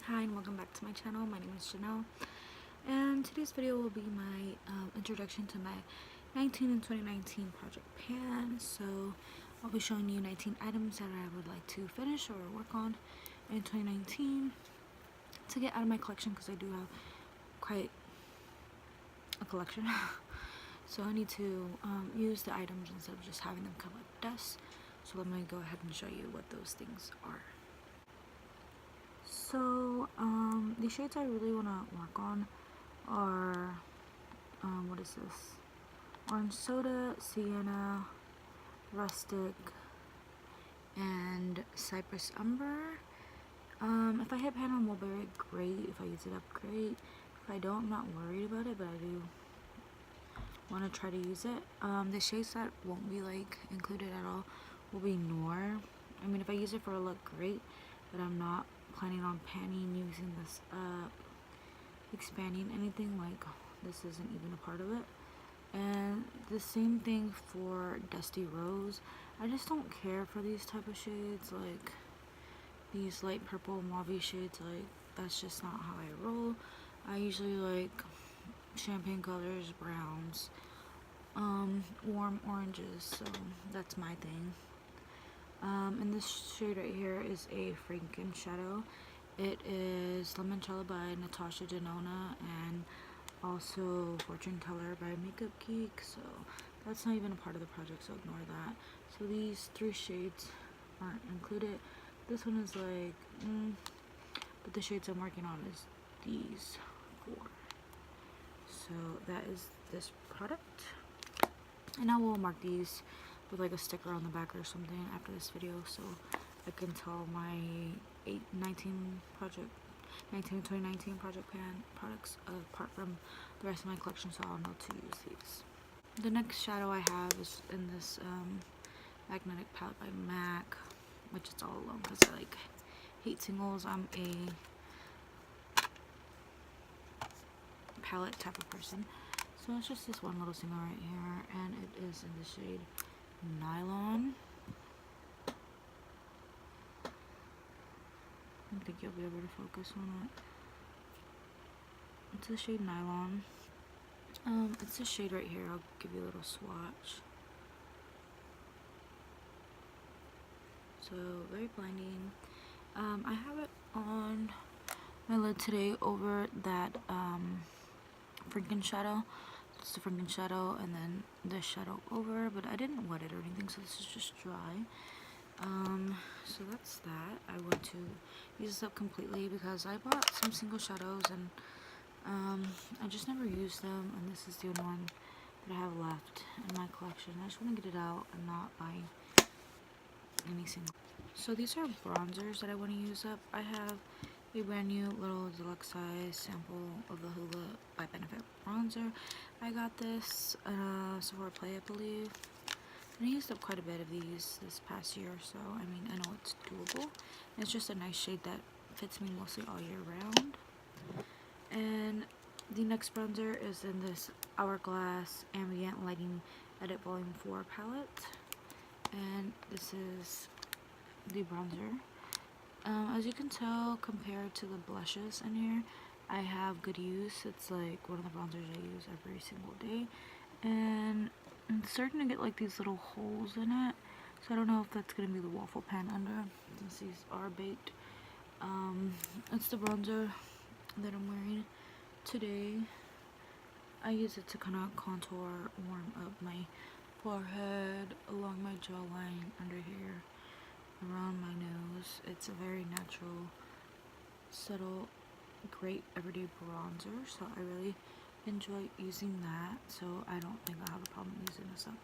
Hi and welcome back to my channel. My name is Janelle, and today's video will be my introduction to my 19 and 2019 project pan. So I'll be showing you 19 items that I would like to finish or work on in 2019 to get out of my collection, because I do have quite a collection. So I need to use the items instead of just having them collect dust. So let me go ahead and show you what those things are. So the shades I really want to work on are what is this? Orange Soda, Sienna, Rustic, and Cypress Umber. If I hit pan on Mulberry, great. If I use it up, great. If I don't, I'm not worried about it, but I do want to try to use it. The shades that won't be like included at all will be Noir. I mean, if I use it for a look, great, but I'm not planning on panning, using this up, expanding anything. Like, this isn't even a part of it. And the same thing for Dusty Rose. I just don't care for these type of shades, like these light purple mauve shades. Like, that's just not how I roll. I usually like champagne colors, browns, warm oranges, so that's my thing. And this shade right here is a Franken Shadow. It is Limoncello by Natasha Denona and also Fortune Teller by Makeup Geek, so that's not even a part of the project, so ignore that. So these three shades aren't included. This one is like, but the shades I'm working on is these four. So that is this product, and I will mark these with like a sticker on the back or something after this video, so I can tell my 19 and 2019 project pan products apart from the rest of my collection, so I'll know to use these. The next shadow I have is in this magnetic palette by MAC, which it's all alone because I like hate singles. I'm a palette type of person, so it's just this one little single right here, and it is in the shade Nylon. I don't think you'll be able to focus on it. It's the shade Nylon. It's this shade right here. I'll give you a little swatch. So very blinding. I have it on my lid today over that Franken Shadow. It's the Franken Shadow and then this shadow over, but I didn't wet it or anything, so this is just dry. So that's that. I want to use this up completely because I bought some single shadows and I just never used them, and this is the only one that I have left in my collection. I just want to get it out and not buy any single. So these are bronzers that I want to use up. I have a brand new little deluxe size sample of the Hoola by Benefit bronzer. I got this Sephora Play, I believe. And I used up quite a bit of these this past year, so I mean, I know it's doable. It's just a nice shade that fits me mostly all year round. And the next bronzer is in this Hourglass Ambient Lighting Edit Volume 4 palette, and this is the bronzer. As you can tell, compared to the blushes in here, I have good use. It's like one of the bronzers I use every single day, and it's starting to get like these little holes in it, so I don't know if that's going to be the waffle pan under, since these are baked. It's the bronzer that I'm wearing today. I use it to kind of contour, warm up my forehead, along my jawline, under here, around my nose. It's a very natural, subtle, great everyday bronzer, so I really enjoy using that, so I don't think I'll have a problem using this up.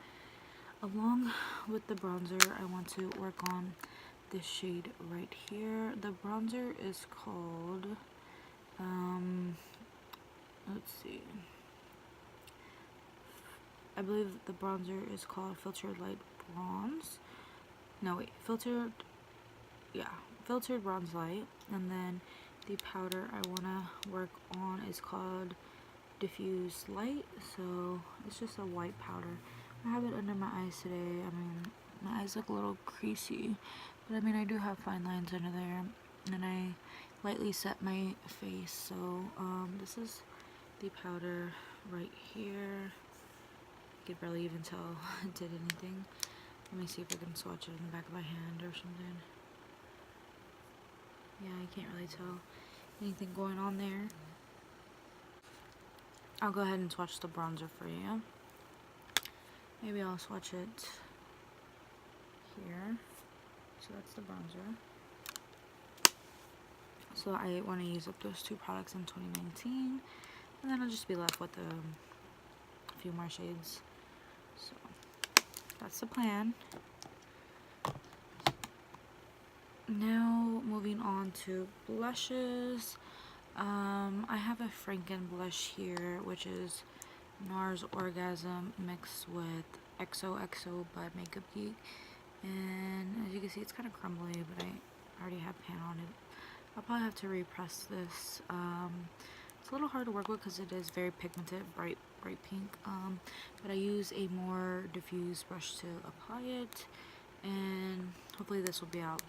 Along with the bronzer, I want to work on this shade right here. The bronzer is called, let's see, I believe the bronzer is called Filtered Light Bronze. No, wait, Filtered Bronze Light. And then the powder I want to work on is called Diffuse Light. So it's just a white powder. I have it under my eyes today. I mean, my eyes look a little creasy, but I mean, I do have fine lines under there, and I lightly set my face. So this is the powder right here. You could barely even tell it did anything. Let me see if I can swatch it in the back of my hand or something. Yeah, I can't really tell anything going on there. I'll go ahead and swatch the bronzer for you. Maybe I'll swatch it here. So that's the bronzer. So I want to use up those two products in 2019, and then I'll just be left with a few more shades. So that's the plan. Now moving on to blushes. I have a Franken blush here, which is NARS Orgasm mixed with XOXO by Makeup Geek. And as you can see, it's kind of crumbly, but I already have pan on it. I'll probably have to repress this. It's a little hard to work with because it is very pigmented, bright pink. But I use a more diffuse brush to apply it, and hopefully this will be out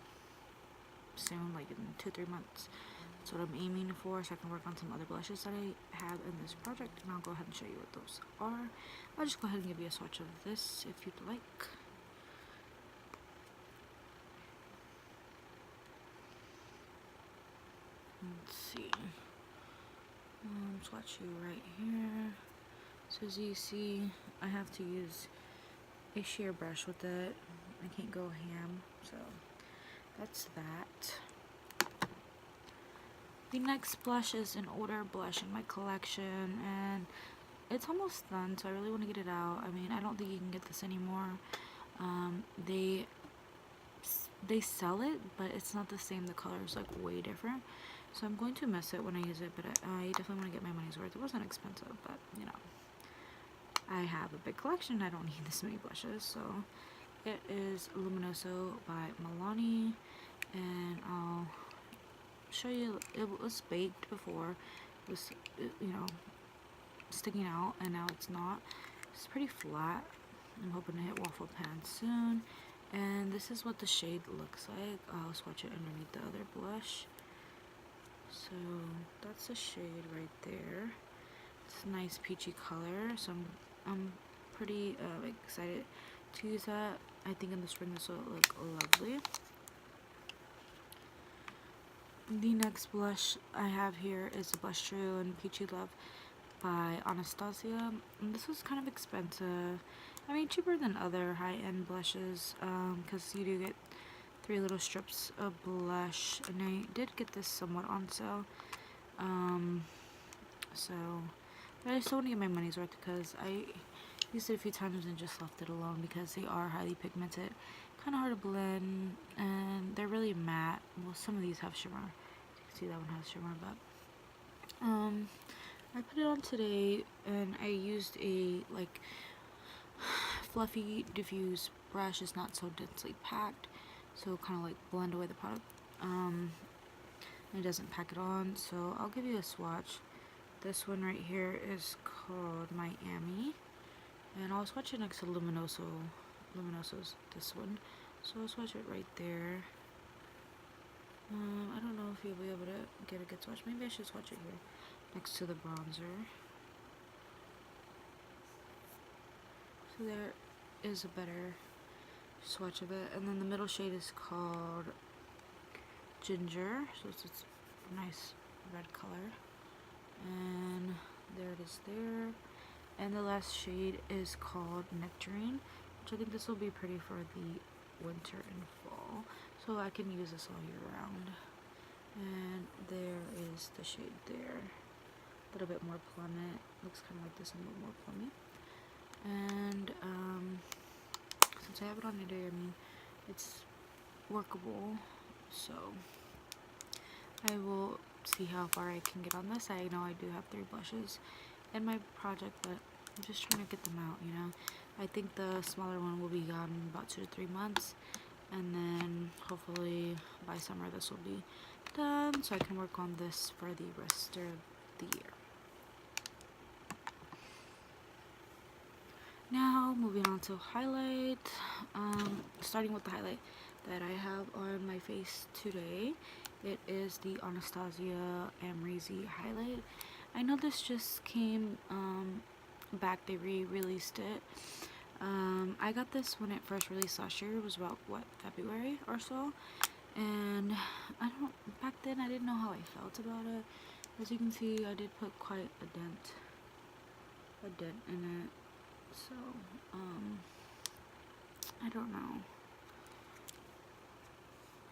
soon, like in 2-3 months. That's what I'm aiming for, so I can work on some other blushes that I have in this project, and I'll go ahead and show you what those are. I'll just go ahead and give you a swatch of this if you'd like. Let's see. Swatch you right here. So as you see, I have to use a sheer brush with it. I can't go ham, so that's that. The next blush is an older blush in my collection, and it's almost done, so I really want to get it out. I mean, I don't think you can get this anymore. They sell it, but it's not the same. The color is like way different, so I'm going to miss it when I use it, but I definitely want to get my money's worth. It wasn't expensive, but you know, I have a big collection. I don't need this many blushes. So it is Luminoso by Milani, and I'll show you. It was baked before. It was, you know, sticking out, and now it's not. It's pretty flat. I'm hoping to hit waffle pan soon. And this is what the shade looks like. I'll swatch it underneath the other blush. So that's the shade right there. It's a nice peachy color, so I'm pretty excited to use that. I think in the spring this will look lovely. The next blush I have here is the Blush True and Peachy Love by Anastasia. And this was kind of expensive. I mean, cheaper than other high-end blushes, because you do get 3 little strips of blush, and I did get this somewhat on sale. But I still want to get my money's worth because I used it a few times and just left it alone because they are highly pigmented, kind of hard to blend, and they're really matte. Well, some of these have shimmer. You can see that one has shimmer, but I put it on today, and I used a like fluffy diffuse brush. It's not so densely packed, so kind of like blend away the product. It doesn't pack it on, so I'll give you a swatch. This one right here is called Miami, and I'll swatch it next to Luminoso's this one, so I'll swatch it right there. I don't know if you'll be able to get a good swatch. Maybe I should swatch it here next to the bronzer. So there is a better swatch of it. And then the middle shade is called Ginger, so it's a nice red color. And there it is there. And the last shade is called Nectarine, which I think this will be pretty for the winter and fall, so I can use this all year round. And there is the shade there, a little bit more plummet. Looks kind of like this, a little more plummy. And since I have it on today, I mean, it's workable, so I will see how far I can get on this. I know I do have 3 blushes in my project, but I'm just trying to get them out, you know. I think the smaller one will be gone in about 2 to 3 months, and then hopefully by summer this will be done, so I can work on this for the rest of the year. Now moving on to highlight, starting with the highlight that I have on my face today, It is the Anastasia Amrezy highlight. I know this just came back, they re-released it. I got this when it first released last year. It was about, what, February or so? And back then I didn't know how I felt about it. As you can see, I did put quite a dent in it. So, I don't know.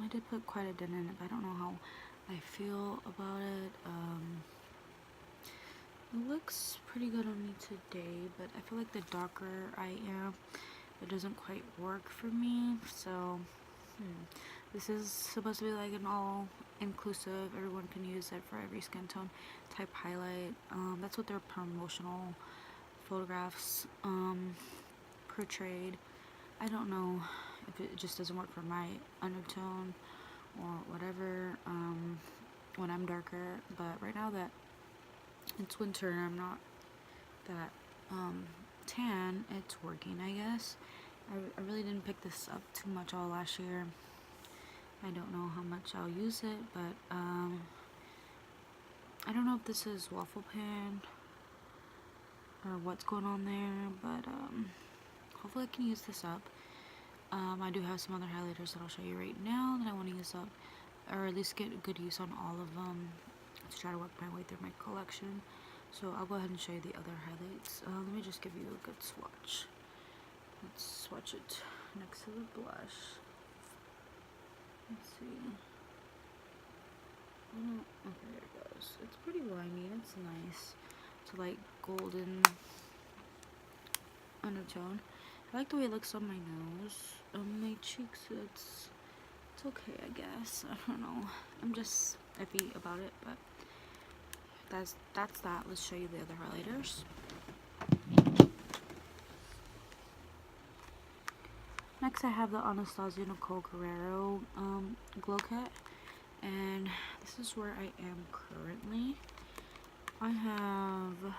I did put quite a dent in it. I don't know how I feel about it. It looks pretty good on me today, but I feel like the darker I am, it doesn't quite work for me. So, this is supposed to be like an all-inclusive, everyone can use it for every skin tone type highlight. That's what their promotional photographs portrayed. I don't know if it just doesn't work for my undertone or whatever when I'm darker, but right now that it's winter and I'm not that tan, it's working, I guess. I really didn't pick this up too much all last year. I don't know how much I'll use it, but I don't know if this is waffle pan or what's going on there, but hopefully I can use this up. I do have some other highlighters that I'll show you right now that I want to use up, or at least get good use on all of them to try to work my way through my collection. So I'll go ahead and show you the other highlights. Let me just give you a good swatch. Let's swatch it next to the blush. Let's see. Okay, there it goes. It's pretty limey. It's nice. It's a light golden undertone. I like the way it looks on my nose. On my cheeks, it's okay, I guess. I don't know. I'm just iffy about it, but that's that. Let's show you the other highlighters. Next, I have the Anastasia Nicole Guerrero Glow Kit, and this is where I am currently. I have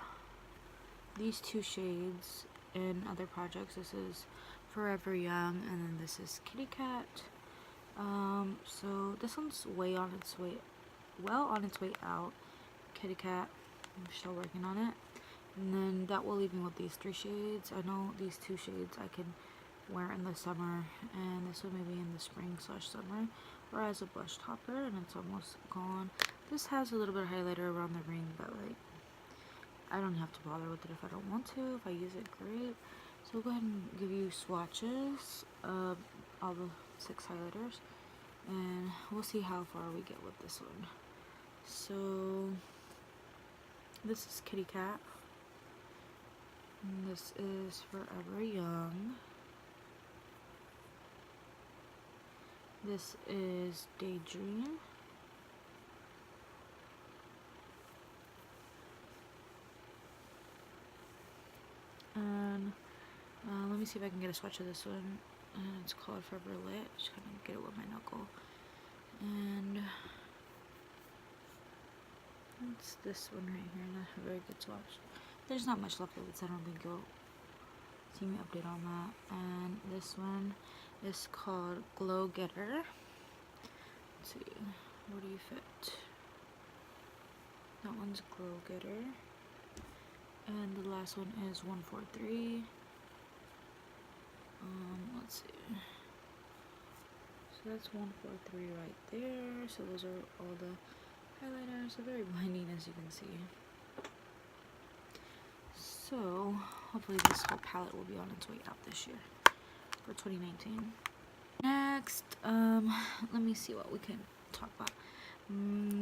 these two shades in other projects. This is Forever Young, and then this is Kitty Cat. So this one's well on its way out. Kitty Cat, I'm still working on it. And then that will leave me with these three shades. I know these two shades I can wear in the summer, and this one maybe in the spring/summer, or as a blush topper, and it's almost gone. This has a little bit of highlighter around the ring, but like I don't have to bother with it if I don't want to. If I use it, great. So I'll go ahead and give you swatches of all the 6 highlighters, and we'll see how far we get with this one. So this is Kitty Cat, and this is Forever Young. This is Daydream. And let me see if I can get a swatch of this one. It's called Forever Lit. Just kind of get it with my knuckle. And it's this one right here. Not a very good swatch. There's not much left of it, so I don't think you'll see me update on that. And this one is called Glow Getter. Let's see. Where do you fit? That one's Glow Getter. And the last one is 143. Let's see. So that's 143 right there. So those are all the highlighters. They're very blinding, as you can see. So hopefully this whole palette will be on its way out this year for 2019. Next, let me see what we can talk about.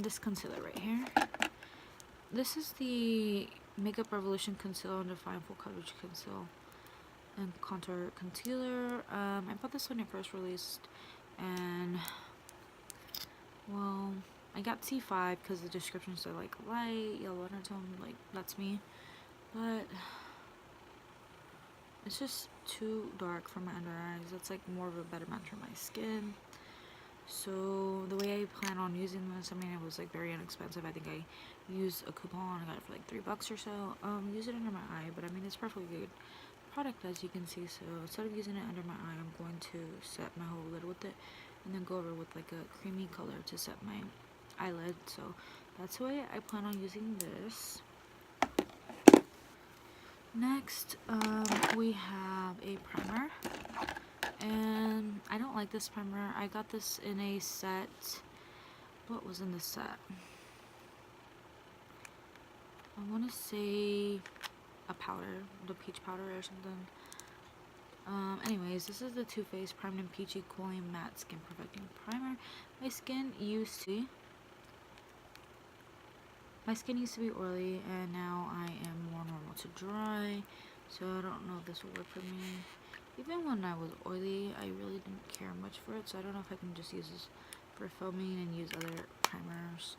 This concealer right here. This is the Makeup Revolution Conceal and Define Full Coverage Conceal and Contour Concealer. I bought this when it first released, and well, I got C5 because the descriptions are like light yellow undertone, like that's me, but it's just too dark for my under eyes. It's like more of a better match for my skin. So the way I plan on using this, I mean, it was like very inexpensive. I think I used a coupon. I got it for like $3 or so. Use it under my eye, but I mean, it's perfectly good product, as you can see. So instead of using it under my eye, I'm going to set my whole lid with it, and then go over with like a creamy color to set my eyelid. So that's why I plan on using this. Next, we have a primer, and I don't like this primer. I got this in a set. What was in the set? I want to say a powder, the peach powder or something. Anyways, this is the Too Faced Primed and Peachy Cooling Matte Skin Perfecting Primer. My skin used to be oily, and now I am more normal to dry, so I don't know if this will work for me. Even when I was oily, I really didn't care much for it, so I don't know if I can just use this for filming and use other primers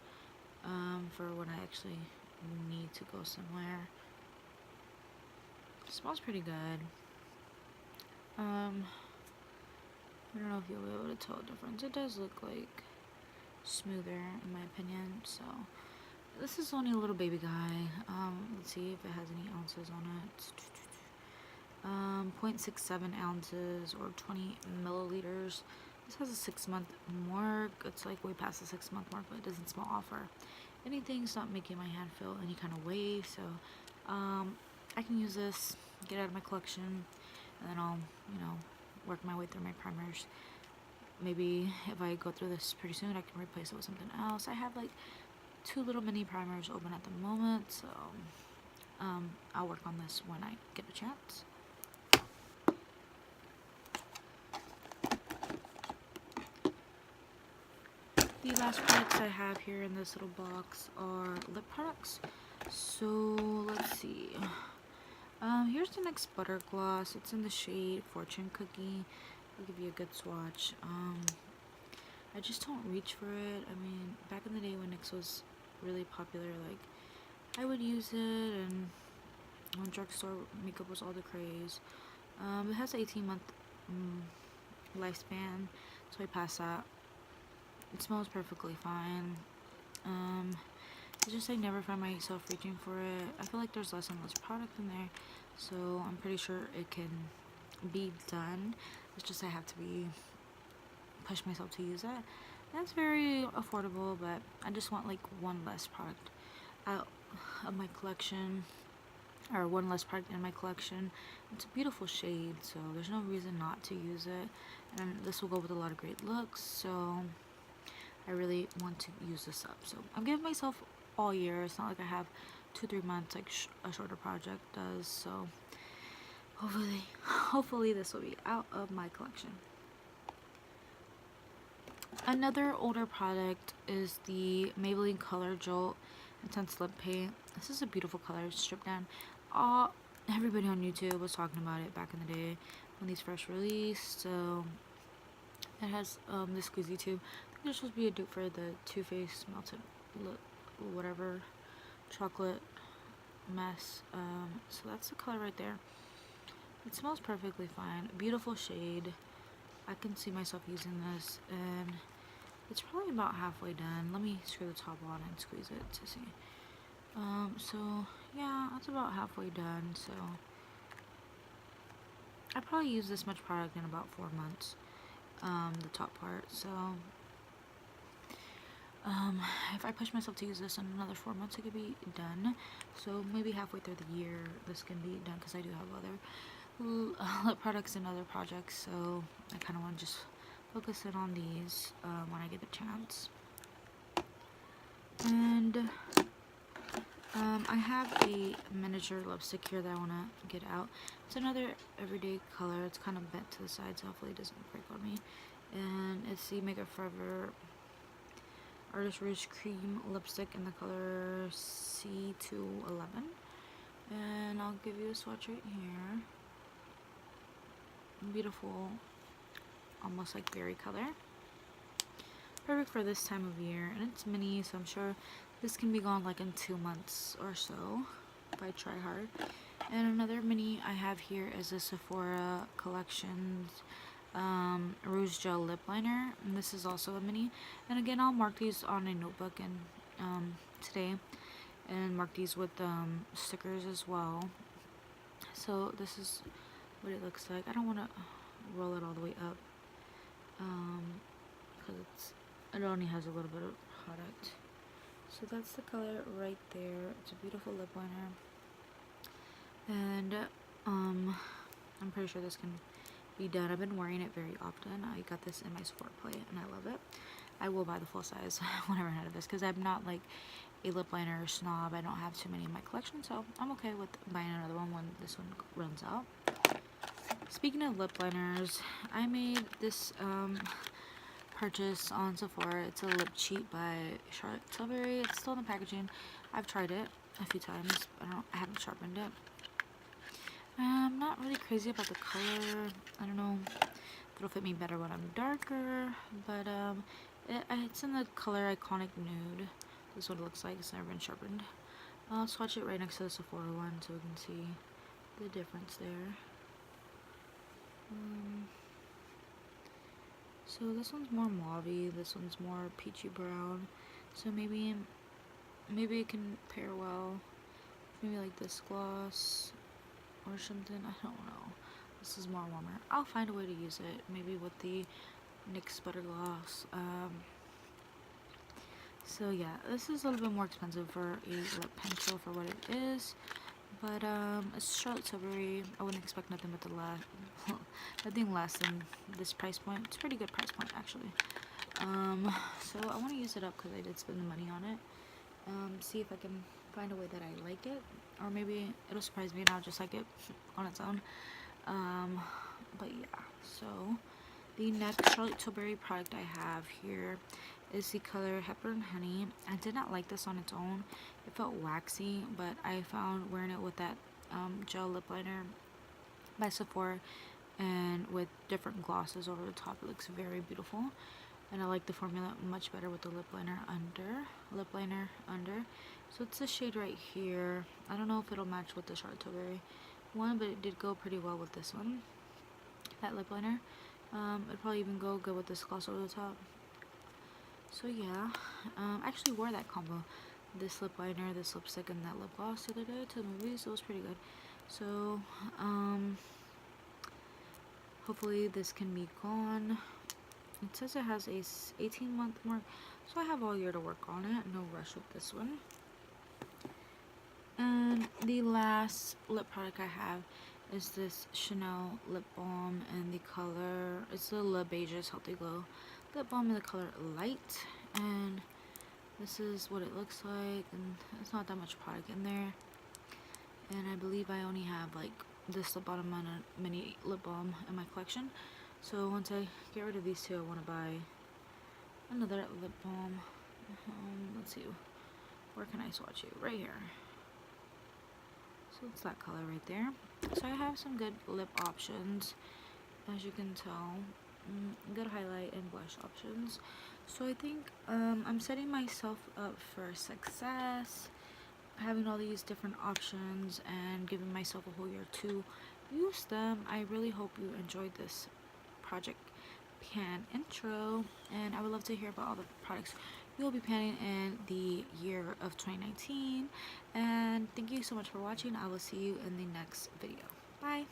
for when I actually need to go somewhere. It smells pretty good. I don't know if you'll be able to tell the difference. It does look like smoother in my opinion. So this is only a little baby guy. Let's see if it has any ounces on it. 0.67 ounces or 20 milliliters. This has a 6-month mark. It's like way past the 6-month mark, but it doesn't smell off or anything. It's not making my hand feel any kind of way. So I can use this, get it out of my collection, and then I'll, work my way through my primers. Maybe if I go through this pretty soon, I can replace it with something else. I have like 2 little mini primers open at the moment, so I'll work on this when I get a chance. The last products I have here in this little box are lip products. So let's see. Here's the NYX Butter Gloss. It's in the shade Fortune Cookie. I'll give you a good swatch. I just don't reach for it. I mean, back in the day when NYX was really popular, like, I would use it, and when drugstore makeup was all the craze. It has an 18-month lifespan, so I pass that. It smells perfectly fine. It's just I never find myself reaching for it. I feel like there's less and less product in there, so I'm pretty sure it can be done. It's just I have to push myself to use it. That's very affordable, but I just want like one less product out of my collection, or one less product in my collection. It's a beautiful shade, so there's no reason not to use it, and this will go with a lot of great looks, so I really want to use this up. So I'm giving myself all year. It's not like I have 2-3 months like a shorter project does, so hopefully this will be out of my collection. Another older product is the Maybelline Color Jolt Intense Lip Paint. This is a beautiful color. It's stripped down. Everybody on YouTube was talking about it back in the day when these first released. So it has the squeezy tube. I think there's supposed to be a dupe for the Too Faced Melted Lip, whatever, chocolate mess. So that's the color right there. It smells perfectly fine. Beautiful shade. I can see myself using this, and it's probably about halfway done. Let me screw the top on and squeeze it to see. So yeah, it's about halfway done. So I probably use this much product in about 4 months. The top part. So if I push myself to use this in another 4 months, it could be done. So maybe halfway through the year, this can be done, because I do have other lip products and other projects. So I kind of want to just focus in on these when I get the chance. And I have a miniature lipstick here that I want to get out. It's another everyday color. It's kind of bent to the side, so hopefully it doesn't break on me. And it's the Makeup Forever Artist Rouge Cream Lipstick in the color C211. And I'll give you a swatch right here. Beautiful, almost like berry color. Perfect for this time of year, and it's mini, so I'm sure this can be gone like in 2 months or so if I try hard. And another mini I have here is the Sephora Collections Rouge Gel Lip Liner, and this is also a mini. And again, I'll mark these on a notebook and today, and mark these with stickers as well. So this is what it looks like. I don't want to roll it all the way up. because it only has a little bit of product. So that's the color right there. It's a beautiful lip liner, and I'm pretty sure this can be done. I've been wearing it very often. I got this in my Sephora play and I love it. I will buy the full size when I run out of this because I'm not like a lip liner snob. I don't have too many in my collection, so I'm okay with buying another one when this one runs out. Speaking of lip liners, I made this purchase on Sephora. It's a lip cheat by Charlotte Tilbury. It's still in the packaging. I've tried it a few times. I haven't sharpened it. I'm not really crazy about the color. I don't know if it'll fit me better when I'm darker, but it's in the color Iconic Nude. This is what it looks like. It's never been sharpened. I'll swatch it right next to the Sephora one so we can see the difference there. So this one's more mauve-y, this one's more peachy brown. So maybe it can pair well. Maybe like this gloss or something. I don't know. This is more warmer. I'll find a way to use it. Maybe with the NYX Butter Gloss. So yeah, this is a little bit more expensive for a lip pencil for what it is. But it's Charlotte Tilbury. I wouldn't expect nothing but nothing less than this price point. It's a pretty good price point actually. So I want to use it up because I did spend the money on it. See if I can find a way that I like it, or maybe it'll surprise me and I'll just like it on its own. But yeah, so the next Charlotte Tilbury product I have here is the color Hepburn Honey. I did not like this on its own. It felt waxy, but I found wearing it with that gel lip liner by Sephora and with different glosses over the top, it looks very beautiful. And I like the formula much better with the lip liner under. So it's the shade right here. I don't know if it'll match with the Charlotte Tilbury one, but it did go pretty well with this one, that lip liner. It'd probably even go good with this gloss over the top. So yeah, I actually wore that combo, this lip liner, this lipstick, and that lip gloss the other day to the movies. So it was pretty good. So hopefully this can be gone. It says it has a 18-month mark, so I have all year to work on it. No rush with this one. And the last lip product I have is this Chanel lip balm in the color, it's the Le Beige's Healthy Glow lip balm in the color Light. And this is what it looks like, and it's not that much product in there. And I believe I only have like this lip bottom and a mini lip balm in my collection. So once I get rid of these two, I want to buy another lip balm. Let's see, where can I swatch you? Right here. So it's that color right there. So I have some good lip options, as you can tell. Good highlight and blush options. So I think I'm setting myself up for success, having all these different options and giving myself a whole year to use them. I really hope you enjoyed this Project Pan intro, and I would love to hear about all the products you will be panning in the year of 2019. And thank you so much for watching. I will see you in the next video. Bye.